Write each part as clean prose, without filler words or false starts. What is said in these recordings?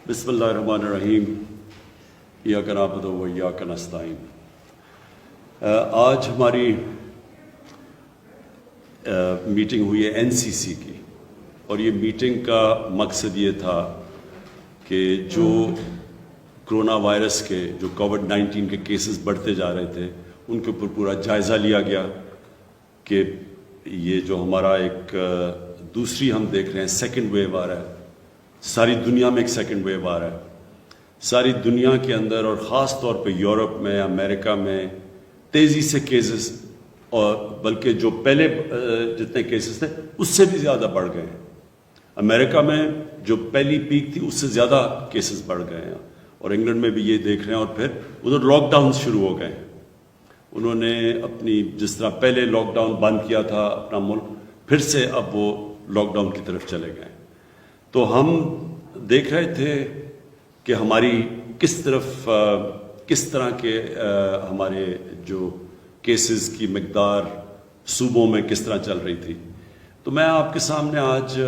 بسم اللہ الرحمن الرحیم ایاک نعبد و ایاک نستعین۔ آج ہماری میٹنگ ہوئی ہے NCC کی، اور یہ میٹنگ کا مقصد یہ تھا کہ جو کرونا وائرس کے جو کووڈ-19 کے کیسز بڑھتے جا رہے تھے ان کے اوپر پورا جائزہ لیا گیا کہ یہ جو ہمارا ایک دوسری ہم دیکھ رہے ہیں سیکنڈ ویو آ رہا ہے، ساری دنیا میں ایک سیکنڈ ویو آ رہا ہے، ساری دنیا کے اندر اور خاص طور پہ یورپ میں، امریکہ میں تیزی سے کیسز، اور بلکہ جو پہلے جتنے کیسز تھے اس سے بھی زیادہ بڑھ گئے ہیں۔ امریکہ میں جو پہلی پیک تھی اس سے زیادہ کیسز بڑھ گئے ہیں، اور انگلینڈ میں بھی یہ دیکھ رہے ہیں، اور پھر ادھر لاک ڈاؤن شروع ہو گئے ہیں۔ انہوں نے اپنی جس طرح پہلے لاک ڈاؤن بند کیا تھا اپنا ملک، پھر سے اب وہ لاک ڈاؤن کی طرف چلے گئے ہیں۔ تو ہم دیکھ رہے تھے کہ ہماری کس طرح کے ہمارے جو کیسز کی مقدار صوبوں میں کس طرح چل رہی تھی۔ تو میں آپ کے سامنے آج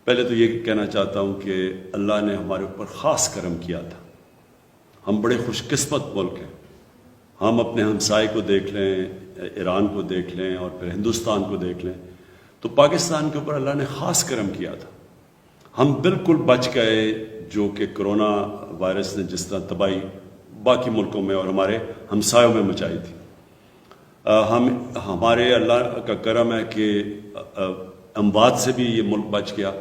پہلے تو یہ کہنا چاہتا ہوں کہ اللہ نے ہمارے اوپر خاص کرم کیا تھا۔ ہم بڑے خوش قسمت ملک ہیں۔ ہم اپنے ہمسائے کو دیکھ لیں، ایران کو دیکھ لیں، اور پھر ہندوستان کو دیکھ لیں، تو پاکستان کے اوپر اللہ نے خاص کرم کیا تھا۔ ہم بالکل بچ گئے جو کہ کرونا وائرس نے جس طرح تباہی باقی ملکوں میں اور ہمارے ہمسایوں میں مچائی تھی۔ ہمارے اللہ کا کرم ہے کہ اموات سے بھی یہ ملک بچ گیا،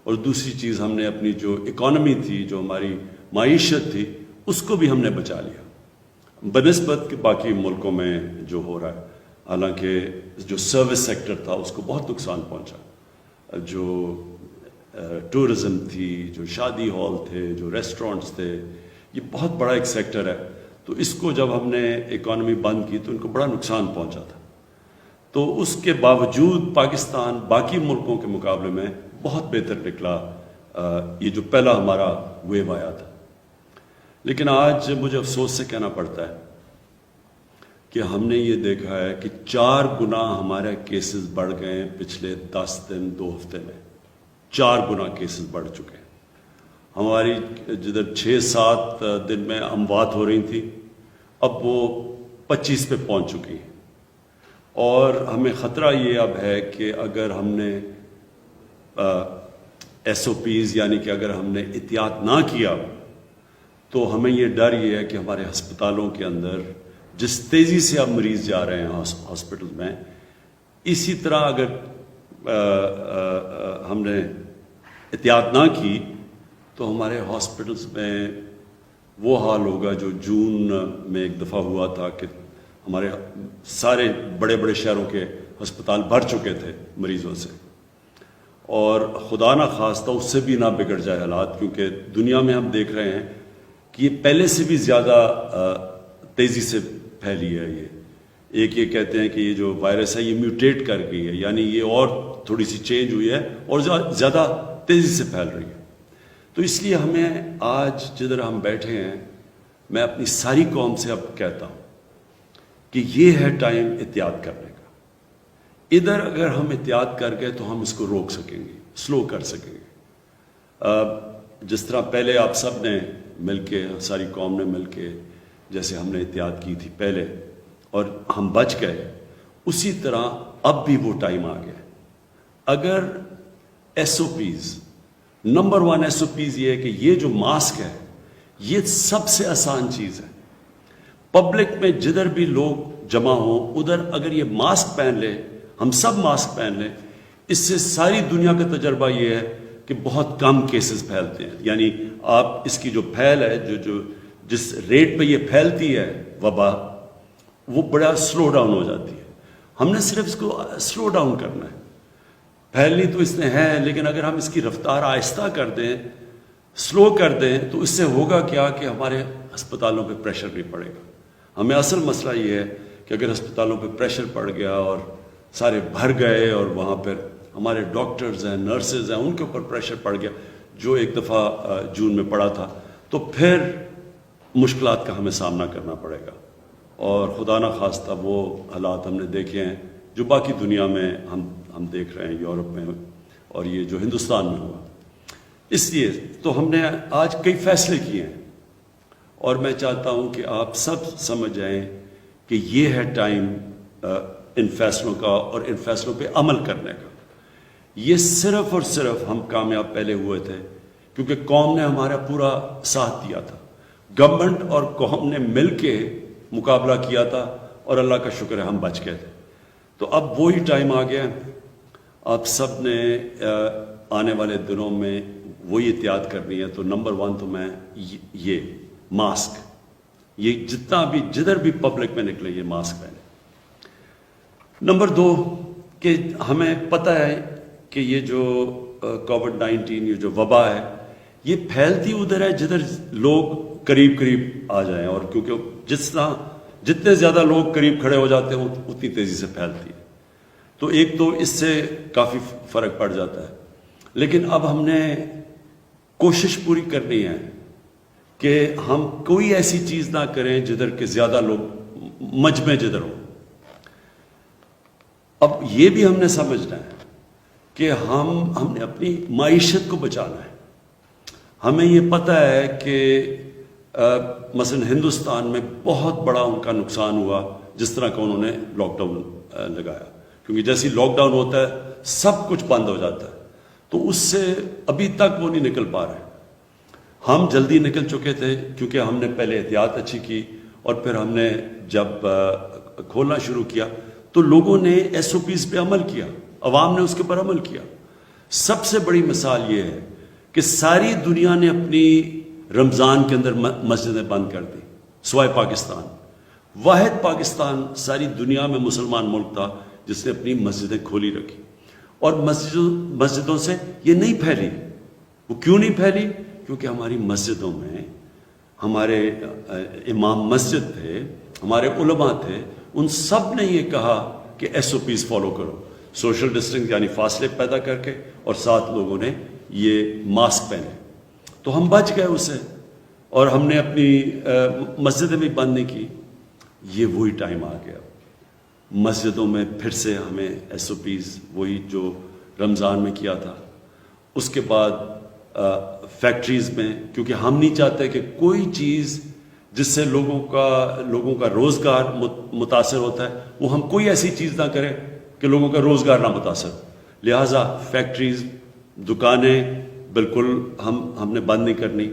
اور دوسری چیز ہم نے اپنی جو اکانومی تھی، جو ہماری معیشت تھی، اس کو بھی ہم نے بچا لیا بنسبت کہ باقی ملکوں میں جو ہو رہا ہے۔ حالانکہ جو سروس سیکٹر تھا اس کو بہت نقصان پہنچا، جو ٹورزم تھی، جو شادی ہال تھے، جو ریسٹورنٹس تھے، یہ بہت بڑا ایک سیکٹر ہے۔ تو اس کو جب ہم نے اکانومی بند کی تو ان کو بڑا نقصان پہنچا تھا۔ تو اس کے باوجود پاکستان باقی ملکوں کے مقابلے میں بہت بہتر نکلا، یہ جو پہلا ہمارا ویو آیا تھا۔ لیکن آج مجھے افسوس سے کہنا پڑتا ہے کہ ہم نے یہ دیکھا ہے کہ 4 گنا ہمارے کیسز بڑھ گئے ہیں پچھلے 10 دن 2 ہفتے میں۔ 4 گنا کیسز بڑھ چکے ہیں۔ ہماری جدھر 6-7 دن میں اموات ہو رہی تھی، اب وہ 25 پہ پہنچ چکی ہیں، اور ہمیں خطرہ یہ اب ہے کہ اگر ہم نے SOPs یعنی کہ اگر ہم نے احتیاط نہ کیا تو ہمیں یہ ڈر یہ ہے کہ ہمارے ہسپتالوں کے اندر جس تیزی سے اب مریض جا رہے ہیں ہاسپٹل میں، اسی طرح اگر ہم نے احتیاط نہ کی تو ہمارے ہاسپٹلس میں وہ حال ہوگا جو جون میں ایک دفعہ ہوا تھا کہ ہمارے سارے بڑے بڑے شہروں کے ہسپتال بھر چکے تھے مریضوں سے، اور خدا نہ خواستہ اس سے بھی نہ بگڑ جائے حالات، کیونکہ دنیا میں ہم دیکھ رہے ہیں کہ یہ پہلے سے بھی زیادہ تیزی سے پھیلی ہے۔ یہ کہتے ہیں کہ یہ جو وائرس ہے یہ میوٹیٹ کر گئی ہے، یعنی یہ اور تھوڑی سی چینج ہوئی ہے اور زیادہ تیزی سے پھیل رہی ہے۔ تو اس لیے ہمیں آج جدھر ہم بیٹھے ہیں، میں اپنی ساری قوم سے اب کہتا ہوں کہ یہ ہے ٹائم احتیاط کرنے کا۔ ادھر اگر ہم احتیاط کر گئے تو ہم اس کو روک سکیں گے، سلو کر سکیں گے۔ جس طرح پہلے آپ سب نے مل کے، ساری قوم نے مل کے جیسے ہم نے احتیاط کی تھی پہلے اور ہم بچ گئے، اسی طرح اب بھی وہ ٹائم آ گیا۔ اگر SOPs، نمبر 1 SOPs یہ ہے کہ یہ جو ماسک ہے یہ سب سے آسان چیز ہے۔ پبلک میں جدھر بھی لوگ جمع ہوں ادھر اگر یہ ماسک پہن لے، ہم سب ماسک پہن لیں، اس سے ساری دنیا کا تجربہ یہ ہے کہ بہت کم کیسز پھیلتے ہیں۔ یعنی آپ اس کی جو پھیل ہے، جس ریٹ پہ یہ پھیلتی ہے وبا، وہ بڑا سلو ڈاؤن ہو جاتی ہے۔ ہم نے صرف اس کو سلو ڈاؤن کرنا ہے۔ پھیلنی تو اس نے ہے، لیکن اگر ہم اس کی رفتار آہستہ کر دیں، سلو کر دیں، تو اس سے ہوگا کیا کہ ہمارے ہسپتالوں پہ پریشر نہیں پڑے گا۔ ہمیں اصل مسئلہ یہ ہے کہ اگر ہسپتالوں پہ پریشر پڑ گیا اور سارے بھر گئے، اور وہاں پر ہمارے ڈاکٹرز ہیں، نرسز ہیں، ان کے اوپر پریشر پڑ گیا جو ایک دفعہ جون میں پڑا تھا، تو پھر مشکلات کا ہمیں سامنا کرنا پڑے گا۔ اور خدا نہ خواستہ وہ حالات ہم نے دیکھے ہیں جو باقی دنیا میں ہم دیکھ رہے ہیں، یورپ میں اور یہ جو ہندوستان میں ہوا۔ اس لیے تو ہم نے آج کئی فیصلے کیے ہیں، اور میں چاہتا ہوں کہ آپ سب سمجھ جائیں کہ یہ ہے ٹائم ان فیصلوں کا اور ان فیصلوں پہ عمل کرنے کا. یہ صرف اور صرف ہم کامیاب پہلے ہوئے تھے کیونکہ قوم نے ہمارا پورا ساتھ دیا تھا. گورنمنٹ اور قوم نے مل کے مقابلہ کیا تھا اور اللہ کا شکر ہے ہم بچ گئے تھے. تو اب وہی ٹائم آ گیا. آپ سب نے آنے والے دنوں میں وہی احتیاط کرنی ہے. تو نمبر 1 تو میں یہ ماسک، یہ جتنا بھی جدھر بھی پبلک میں نکلے یہ ماسک پہنے. نمبر 2 کہ ہمیں پتہ ہے کہ یہ جو کووڈ-19 یہ جو وبا ہے یہ پھیلتی ادھر ہے جدھر لوگ قریب قریب آ جائیں، اور کیونکہ جتنے زیادہ لوگ قریب کھڑے ہو جاتے ہیں اتنی تیزی سے پھیلتی ہے. تو ایک تو اس سے کافی فرق پڑ جاتا ہے. لیکن اب ہم نے کوشش پوری کرنی ہے کہ ہم کوئی ایسی چیز نہ کریں جدھر کہ زیادہ لوگ مجمع جدھر ہو. اب یہ بھی ہم نے سمجھنا ہے کہ ہم نے اپنی معیشت کو بچانا ہے. ہمیں یہ پتہ ہے کہ مثلا ہندوستان میں بہت بڑا ان کا نقصان ہوا جس طرح کا انہوں نے لاک ڈاؤن لگایا، کیونکہ جیسے لاک ڈاؤن ہوتا ہے سب کچھ بند ہو جاتا ہے. تو اس سے ابھی تک وہ نہیں نکل پا رہے. ہم جلدی نکل چکے تھے کیونکہ ہم نے پہلے احتیاط اچھی کی، اور پھر ہم نے جب کھولنا شروع کیا تو لوگوں نے SOPs پہ عمل کیا، عوام نے اس کے اوپر عمل کیا. سب سے بڑی مثال یہ ہے کہ ساری دنیا نے اپنی رمضان کے اندر مسجدیں بند کر دی سوائے پاکستان. واحد پاکستان ساری دنیا میں مسلمان ملک تھا جس نے اپنی مسجدیں کھولی رکھی، اور مسجدوں سے یہ نہیں پھیلی. وہ کیوں نہیں پھیلی؟ کیونکہ ہماری مسجدوں میں ہمارے امام مسجد تھے، ہمارے علماء تھے، ان سب نے یہ کہا کہ SOPs فالو کرو، سوشل ڈسٹنس یعنی فاصلے پیدا کر کے، اور ساتھ لوگوں نے یہ ماسک پہنے. تو ہم بچ گئے اسے، اور ہم نے اپنی مسجدیں بھی بند نہیں کی. یہ وہی ٹائم آ گیا مسجدوں میں پھر سے ہمیں SOPs وہی جو رمضان میں کیا تھا. اس کے بعد فیکٹریز میں، کیونکہ ہم نہیں چاہتے کہ کوئی چیز جس سے لوگوں کا روزگار متاثر ہوتا ہے وہ ہم کوئی ایسی چیز نہ کریں کہ لوگوں کا روزگار نہ متاثر. لہٰذا فیکٹریز، دکانیں بالکل ہم نے بند نہیں کرنی.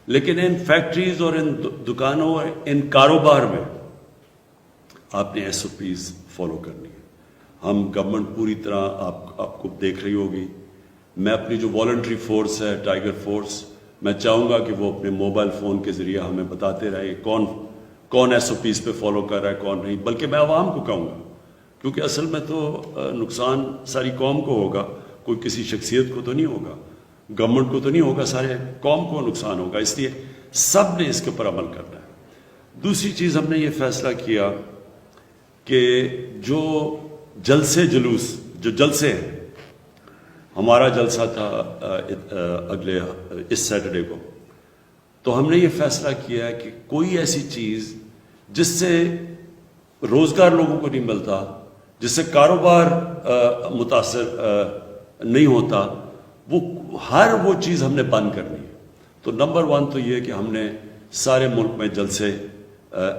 لیکن ان فیکٹریز اور ان دکانوں اور ان کاروبار میں آپ نے SOPs فالو کرنی ہے. ہم گورنمنٹ پوری طرح آپ کو دیکھ رہی ہوگی. میں اپنی جو والنٹری فورس ہے ٹائیگر فورس، میں چاہوں گا کہ وہ اپنے موبائل فون کے ذریعے ہمیں بتاتے رہے کون SOPs پہ فالو کر رہا ہے کون نہیں. بلکہ میں عوام کو کہوں گا، کیونکہ اصل میں تو نقصان ساری قوم کو ہوگا، کوئی کسی شخصیت کو تو نہیں ہوگا، گورنمنٹ کو تو نہیں ہوگا، سارے قوم کو نقصان ہوگا. اس لیے سب نے اس کے اوپر عمل کرنا ہے. دوسری چیز ہم نے یہ فیصلہ کیا کہ جو جلسے ہیں، ہمارا جلسہ تھا اگلے اس سیٹرڈے کو، تو ہم نے یہ فیصلہ کیا ہے کہ کوئی ایسی چیز جس سے روزگار لوگوں کو نہیں ملتا، جس سے کاروبار متاثر نہیں ہوتا، ہر وہ چیز ہم نے بند کرنی ہے. تو نمبر 1 تو یہ کہ ہم نے سارے ملک میں جلسے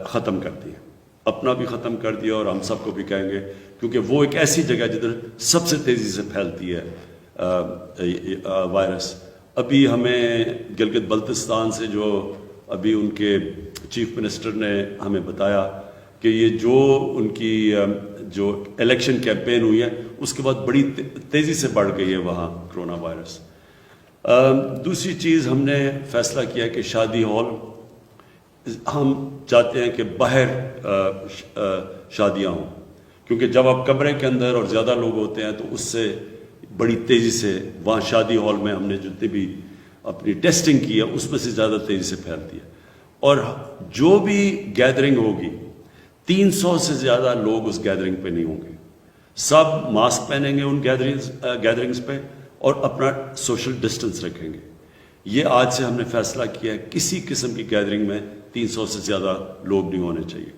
ختم کر دیے، اپنا بھی ختم کر دیا، اور ہم سب کو بھی کہیں گے، کیونکہ وہ ایک ایسی جگہ جدھر سب سے تیزی سے پھیلتی ہے وائرس. ابھی ہمیں گلگت بلتستان سے جو ابھی ان کے چیف منسٹر نے ہمیں بتایا کہ یہ جو ان کی جو الیکشن کیمپین ہوئی ہے اس کے بعد بڑی تیزی سے بڑھ گئی ہے وہاں کرونا وائرس. دوسری چیز ہم نے فیصلہ کیا کہ شادی ہال، ہم چاہتے ہیں کہ باہر شادیاں ہوں، کیونکہ جب آپ کمرے کے اندر اور زیادہ لوگ ہوتے ہیں تو اس سے بڑی تیزی سے وہاں شادی ہال میں ہم نے جتنی بھی اپنی ٹیسٹنگ کی ہے اس میں سے زیادہ تیزی سے پھیلتی ہے. اور جو بھی گیدرنگ ہوگی 300 سے زیادہ لوگ اس گیدرنگ پہ نہیں ہوں گے. سب ماسک پہنیں گے ان گیدرنگز پہ اور اپنا سوشل ڈسٹنس رکھیں گے. یہ آج سے ہم نے فیصلہ کیا ہے کسی قسم کی گیدرنگ میں 300 سے زیادہ لوگ نہیں ہونے چاہیے.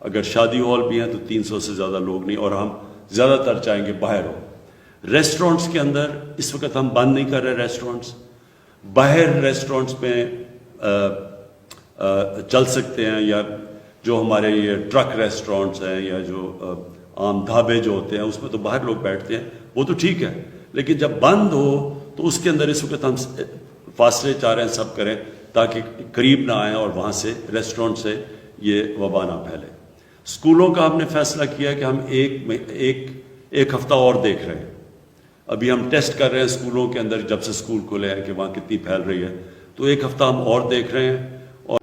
اگر شادی ہال بھی ہیں تو 300 سے زیادہ لوگ نہیں، اور ہم زیادہ تر چاہیں گے باہر ہو. ریسٹورنٹس کے اندر اس وقت ہم بند نہیں کر رہے ریسٹورنٹس. باہر ریسٹورنٹس میں چل سکتے ہیں، یا جو ہمارے یہ ٹرک ریسٹورنٹس ہیں یا جو عام ڈھابے جو ہوتے ہیں اس میں تو باہر لوگ بیٹھتے ہیں، وہ تو ٹھیک ہے، لیکن جب بند ہو تو اس کے اندر اس وقت ہم فاصلے چاہ رہے ہیں سب کریں تاکہ قریب نہ آئیں اور وہاں سے ریسٹورنٹ سے یہ وبا نہ پھیلے۔ اسکولوں کا ہم نے فیصلہ کیا کہ ہم ایک ہفتہ اور دیکھ رہے ہیں۔ ابھی ہم ٹیسٹ کر رہے ہیں اسکولوں کے اندر جب سے اسکول کھلے ہیں کہ وہاں کتنی پھیل رہی ہے، تو ایک ہفتہ ہم اور دیکھ رہے ہیں۔ اور